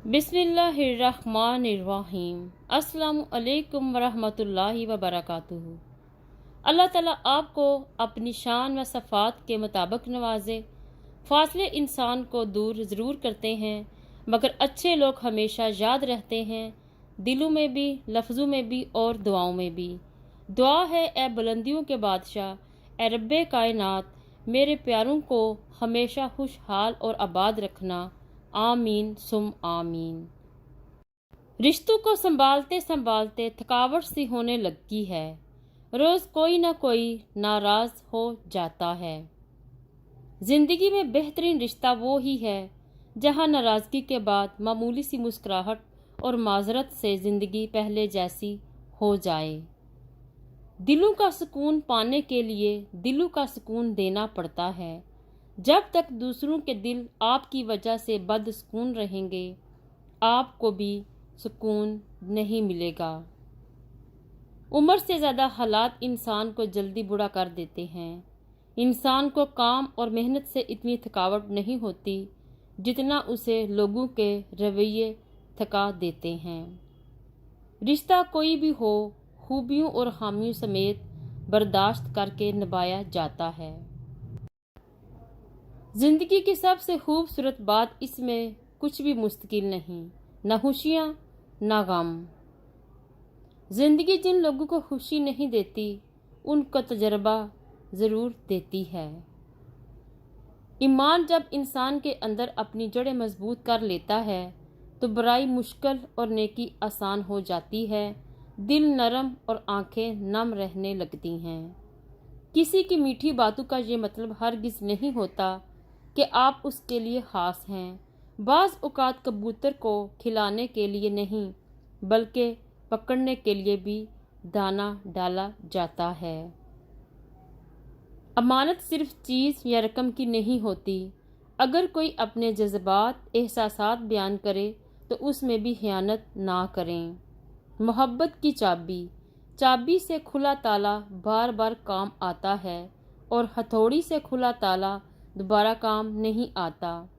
बिस्मिल्लाहिर्रहमानिर्रहीम। अस्सलामु अलैकुम वरहमतुल्लाहि वबरकातुहू। अल्लाह ताला आपको अपनी शान व सफ़ात के मुताबिक नवाजे। फासले इंसान को दूर ज़रूर करते हैं, मगर अच्छे लोग हमेशा याद रहते हैं, दिलों में भी, लफ्ज़ों में भी और दुआओं में भी। दुआ है, ए बुलंदियों के बादशाह, ए रब्बे कायनात, मेरे प्यारों को हमेशा खुशहाल और आबाद रखना। आमीन सुम आमीन। रिश्तों को संभालते संभालते थकावट सी होने लगती है। रोज़ कोई ना कोई नाराज़ हो जाता है। ज़िंदगी में बेहतरीन रिश्ता वो ही है जहाँ नाराज़गी के बाद मामूली सी मुस्कुराहट और माजरत से ज़िंदगी पहले जैसी हो जाए। दिलों का सुकून पाने के लिए दिलों का सुकून देना पड़ता है। जब तक दूसरों के दिल आपकी वजह से बदसुकून रहेंगे, आपको भी सुकून नहीं मिलेगा। उम्र से ज़्यादा हालात इंसान को जल्दी बूढ़ा कर देते हैं। इंसान को काम और मेहनत से इतनी थकावट नहीं होती जितना उसे लोगों के रवैये थका देते हैं। रिश्ता कोई भी हो, खूबियों और खामियों समेत बर्दाश्त करके निभाया जाता है। ज़िंदगी की सबसे खूबसूरत बात इसमें कुछ भी मुश्किल नहीं, न खुशियाँ न गम। ज़िंदगी जिन लोगों को खुशी नहीं देती, उनका तजर्बा ज़रूर देती है। ईमान जब इंसान के अंदर अपनी जड़ें मजबूत कर लेता है तो बुराई मुश्किल और नेकी आसान हो जाती है। दिल नरम और आंखें नम रहने लगती हैं। किसी की मीठी बातों का ये मतलब हरगिज़ नहीं होता कि आप उसके लिए ख़ास हैं। बाज़ औक़ात कबूतर को खिलाने के लिए नहीं, बल्कि पकड़ने के लिए भी दाना डाला जाता है। अमानत सिर्फ चीज़ या रकम की नहीं होती। अगर कोई अपने जज्बात, एहसासात बयान करे तो उसमें भी खयानत ना करें। मोहब्बत की चाबी से खुला ताला बार बार काम आता है और हथौड़ी से खुला ताला दोबारा काम नहीं आता।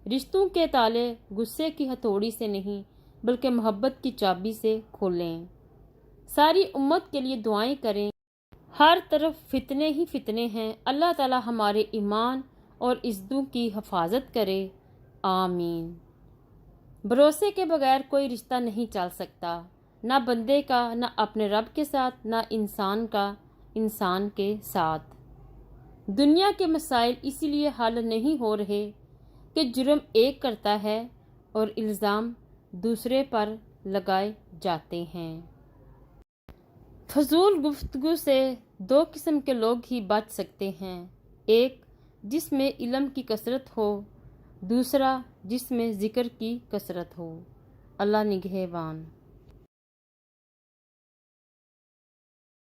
रिश्तों के ताले गुस्से की हथौड़ी से नहीं, बल्कि मोहब्बत की चाबी से खोलें। सारी उम्मत के लिए दुआएं करें। हर तरफ फितने ही फितने हैं। अल्लाह ताला हमारे ईमान और इज्जतों की हिफाजत करे। आमीन। भरोसे के बगैर कोई रिश्ता नहीं चल सकता, ना बंदे का, ना अपने रब के साथ, ना इंसान का इंसान के साथ। दुनिया के मसाइल इसीलिए हल नहीं हो रहे कि जुर्म एक करता है और इल्ज़ाम दूसरे पर लगाए जाते हैं। फजूल गुफ्तगू से दो किस्म के लोग ही बच सकते हैं। एक जिसमें इल्म की कसरत हो, दूसरा जिसमें ज़िक्र की कसरत हो। अल्लाह निगहबान।